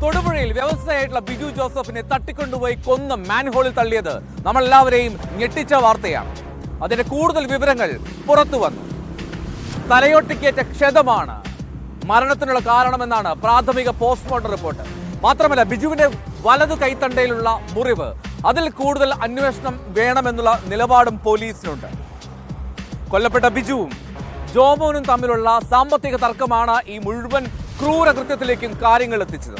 തൊടുപുഴയിൽ വ്യവസായിയായിട്ടുള്ള ബിജു ജോസഫിനെ തട്ടിക്കൊണ്ടുപോയി കൊന്ന് മാൻഹോളിൽ തള്ളിയത് നമ്മളെല്ലാവരെയും ഞെട്ടിച്ച വാർത്തയാണ്. അതിന്റെ കൂടുതൽ വിവരങ്ങൾ പുറത്തു വന്നു. തലയോട്ടിക്കേറ്റ ക്ഷതമാണ് മരണത്തിനുള്ള കാരണമെന്നാണ് പ്രാഥമിക പോസ്റ്റ്മോർട്ടം റിപ്പോർട്ട്. മാത്രമല്ല, ബിജുവിന്റെ വലതു കൈത്തണ്ടയിലുള്ള മുറിവ്, അതിൽ കൂടുതൽ അന്വേഷണം വേണമെന്നുള്ള നിലപാടും പോലീസിനുണ്ട്. കൊല്ലപ്പെട്ട ബിജുവും ജോമോനും തമ്മിലുള്ള സാമ്പത്തിക തർക്കമാണ് ഈ മുഴുവൻ ക്രൂരകൃത്യത്തിലേക്കും കാര്യങ്ങൾ എത്തിച്ചത്.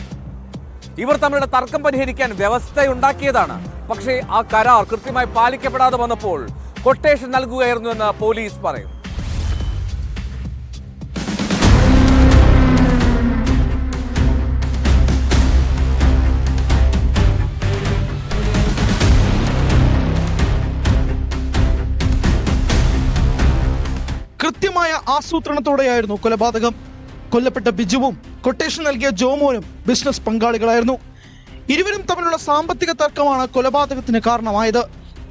ഇവർ തമ്മിലുള്ള തർക്കം പരിഹരിക്കാൻ വ്യവസ്ഥയുണ്ടാക്കിയതാണ്. പക്ഷേ ആ കരാർ കൃത്യമായി പാലിക്കപ്പെടാതെ വന്നപ്പോൾ കൊട്ടേഷൻ നൽകുകയായിരുന്നുവെന്ന് പോലീസ് പറയുന്നു. കൃത്യമായ ആസൂത്രണത്തോടെയായിരുന്നു കൊലപാതകം. കൊല്ലപ്പെട്ട ബിജുവും കൊട്ടേഷൻ നൽകിയ ജോമോനും ബിസിനസ് പങ്കാളികളായിരുന്നു. ഇരുവരും തമ്മിലുള്ള സാമ്പത്തിക തർക്കമാണ് കൊലപാതകത്തിന് കാരണമായത്.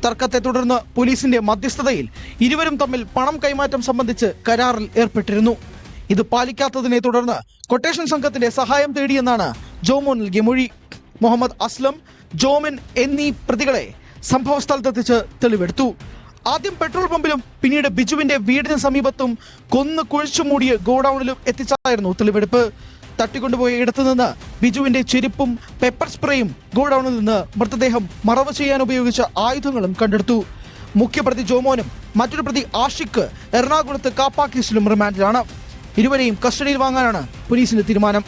തർക്കത്തെ തുടർന്ന് പോലീസിന്റെ മധ്യസ്ഥതയിൽ ഇരുവരും തമ്മിൽ പണം കൈമാറ്റം സംബന്ധിച്ച് കരാറിൽ ഏർപ്പെട്ടിരുന്നു. ഇത് പാലിക്കാത്തതിനെ തുടർന്ന് കൊട്ടേഷൻ സംഘത്തിന്റെ സഹായം തേടിയെന്നാണ് ജോമോൻ നൽകിയ മൊഴി. മുഹമ്മദ് അസ്ലം, ജോമിൻ എന്നീ പ്രതികളെ സംഭവ സ്ഥലത്തെത്തിച്ച് തെളിവെടുത്തു. ആദ്യം പെട്രോൾ പമ്പിലും പിന്നീട് ബിജുവിന്റെ വീടിന് സമീപത്തും കൊന്നു കുഴിച്ചു മൂടിയ ഗോഡൌണിലും എത്തിച്ചായിരുന്നു തെളിവെടുപ്പ്. തട്ടിക്കൊണ്ടുപോയ ഇടത്തു നിന്ന് ബിജുവിന്റെ ചെരുപ്പും പെപ്പർ സ്പ്രേയും ഗോഡൌണിൽ നിന്ന് മൃതദേഹം മറവ് ചെയ്യാൻ ഉപയോഗിച്ച ആയുധങ്ങളും കണ്ടെടുത്തു. മുഖ്യപ്രതി ജോമോനും മറ്റൊരു പ്രതി ആഷിഖ് എറണാകുളത്ത് കാപ്പ കേസിലും റിമാൻഡിലാണ്. ഇരുവരെയും കസ്റ്റഡിയിൽ വാങ്ങാനാണ് പോലീസിന്റെ തീരുമാനം.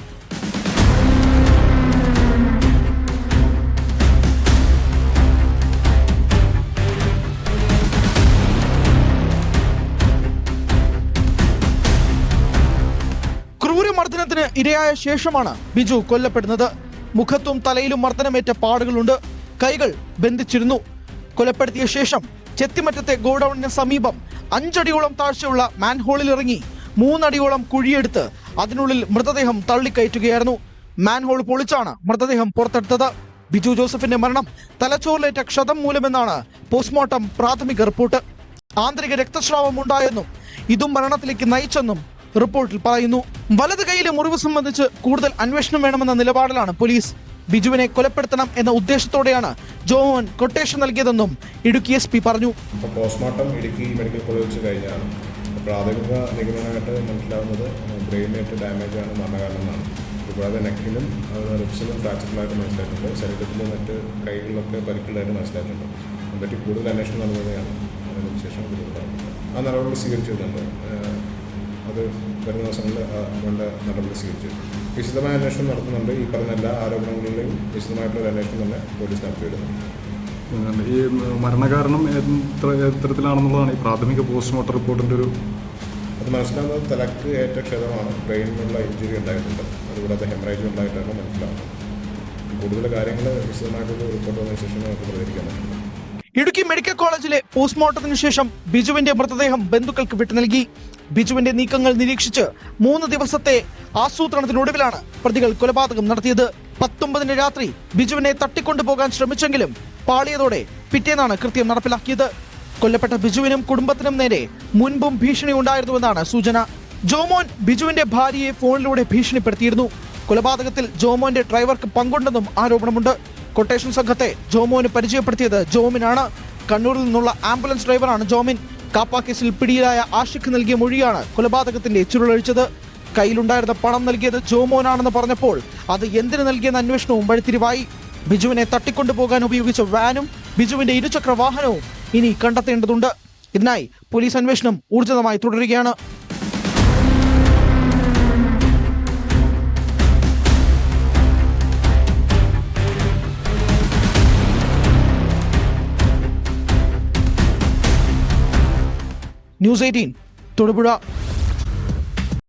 മർദ്ദനത്തിന് ഇരയായ ശേഷമാണ് ബിജു കൊല്ലപ്പെടുന്നത്. മുഖത്തും തലയിലും മർദ്ദനമേറ്റ പാടുകളുണ്ട്. കൈകൾ ബന്ധിച്ചിരുന്നു. കൊലപ്പെടുത്തിയ ശേഷം ചെത്തിമറ്റത്തെ ഗോഡൌണിന് സമീപം 5 അടിയോളം താഴ്ചയുള്ള മാൻഹോളിൽ ഇറങ്ങി 3 അടിയോളം കുഴിയെടുത്ത് അതിനുള്ളിൽ മൃതദേഹം തള്ളിക്കയറ്റുകയായിരുന്നു. മാൻഹോൾ പൊളിച്ചാണ് മൃതദേഹം പുറത്തെടുത്തത്. ബിജു ജോസഫിന്റെ മരണം തലച്ചോറിലേറ്റ ക്ഷതം മൂലമെന്നാണ് പോസ്റ്റ്മോർട്ടം പ്രാഥമിക റിപ്പോർട്ട്. ആന്തരിക രക്തസ്രാവം ഉണ്ടായെന്നും ഇതും മരണത്തിലേക്ക് നയിച്ചെന്നും റിപ്പോർട്ടിൽ പറയുന്നു. വലത് കൈയിലെ മുറിവ് സംബന്ധിച്ച് കൂടുതൽ അന്വേഷണം വേണമെന്ന നിലപാടിലാണ് പോലീസ്. ബിജുവിനെ കൊലപ്പെടുത്തണം എന്ന ഉദ്ദേശത്തോടെയാണ് ജോമോൻ കൊട്ടേഷൻ നൽകിയതെന്നും ഇടുക്കി SP പറഞ്ഞു. പോസ്റ്റ്മോർട്ടം ഇടുക്കി മെഡിക്കൽ കോളേജ് കഴിഞ്ഞാണ് പ്രാഥമിക നിഗമനമായിട്ട് മനസ്സിലാവുന്നത് ബ്രെയിനേറ്റ് ഡാമേജാണ് മരണകാരണമെന്നാണ്. കൂടാതെ നെക്കിലും റിബ്സിലും ഫ്രാക്ചറിലായിട്ട് മനസ്സിലായിട്ടുണ്ട്. ശരീരത്തിലും മറ്റ് കൈകളിലൊക്കെ പരിക്കുകളായിട്ട് മനസ്സിലായിട്ടുണ്ട്. അതിനെപ്പറ്റി കൂടുതൽ അന്വേഷണം നടത്തുകയാണ്. അതിനുശേഷം ആ നടപടി സ്വീകരിച്ചിട്ടുണ്ട്. അത് വരുന്ന ദിവസങ്ങളിൽ വേണ്ട നടപടി സ്വീകരിച്ചു വിശദമായ അന്വേഷണം നടത്തുന്നുണ്ട്. ഈ പറഞ്ഞ എല്ലാ ആരോപണങ്ങളിലെയും വിശദമായിട്ടുള്ള അന്വേഷണം തന്നെ പോലീസ് നടത്തിവരുന്നത്. ഈ മരണകാരണം എത്തരത്തിലാണെന്നുള്ളതാണ് ഈ പ്രാഥമിക പോസ്റ്റ്മോർട്ടം റിപ്പോർട്ടിൻ്റെ ഒരു അത് മനസ്സിലാവുന്നത് തലക്ക് ഏറ്റ ക്ഷതമാണ്, ബ്രെയിനിനുള്ള ഇഞ്ചുറി ഉണ്ടായിട്ടുണ്ട്. അതുകൂടാതെ ഹെമറേജ് ഉണ്ടായിട്ടാണ് മനസ്സിലാവുന്നത്. കൂടുതൽ കാര്യങ്ങൾ വിശദമായിട്ടുള്ള റിപ്പോർട്ട് വന്നതിന് ശേഷം നമുക്ക് പ്രതികരിക്കാൻ പറ്റും. ഇടുക്കി മെഡിക്കൽ കോളേജിലെ പോസ്റ്റ്മോർട്ടത്തിന് ശേഷം ബിജുവിന്റെ മൃതദേഹം ബന്ധുക്കൾക്ക് വിട്ടു നൽകി. ബിജുവിന്റെ നീക്കങ്ങൾ നിരീക്ഷിച്ച് 3 ദിവസത്തെ ആസൂത്രണത്തിനൊടുവിലാണ് പ്രതികൾ കൊലപാതകം നടത്തിയത്. 19 രാത്രി ബിജുവിനെ തട്ടിക്കൊണ്ടുപോകാൻ ശ്രമിച്ചെങ്കിലും പാളിയതോടെ പിറ്റേന്നാണ് കൃത്യം നടപ്പിലാക്കിയത്. കൊല്ലപ്പെട്ട ബിജുവിനും കുടുംബത്തിനും നേരെ മുൻപും ഭീഷണി ഉണ്ടായിരുന്നുവെന്നാണ് സൂചന. ജോമോൻ ബിജുവിന്റെ ഭാര്യയെ ഫോണിലൂടെ ഭീഷണിപ്പെടുത്തിയിരുന്നു. കൊലപാതകത്തിൽ ജോമോന്റെ ഡ്രൈവർക്ക് പങ്കുണ്ടെന്നും ആരോപണമുണ്ട്. കൊട്ടേഷൻ സംഘത്തെ ജോമോന് പരിചയപ്പെടുത്തിയത് ജോമിനാണ്. കണ്ണൂരിൽ നിന്നുള്ള ആംബുലൻസ് ഡ്രൈവറാണ് ജോമിൻ. കാപ്പ കേസിൽ പിടിയിലായ ആഷിഖ് നൽകിയ മൊഴിയാണ് കൊലപാതകത്തിന്റെ ചുരുളഴിച്ചത്. കയ്യിലുണ്ടായിരുന്ന പണം നൽകിയത് ജോമോനാണെന്ന് പറഞ്ഞപ്പോൾ അത് എന്തിനു നൽകിയെന്ന അന്വേഷണവും വഴിത്തിരിവായി. ബിജുവിനെ തട്ടിക്കൊണ്ടുപോകാൻ ഉപയോഗിച്ച വാനും ബിജുവിന്റെ ഇരുചക്ര വാഹനവും ഇനി കണ്ടെത്തേണ്ടതുണ്ട്. ഇതിനായി പോലീസ് അന്വേഷണം ഊർജിതമായി തുടരുകയാണ്. ന്യൂസ് 18 തൊടുപുഴ.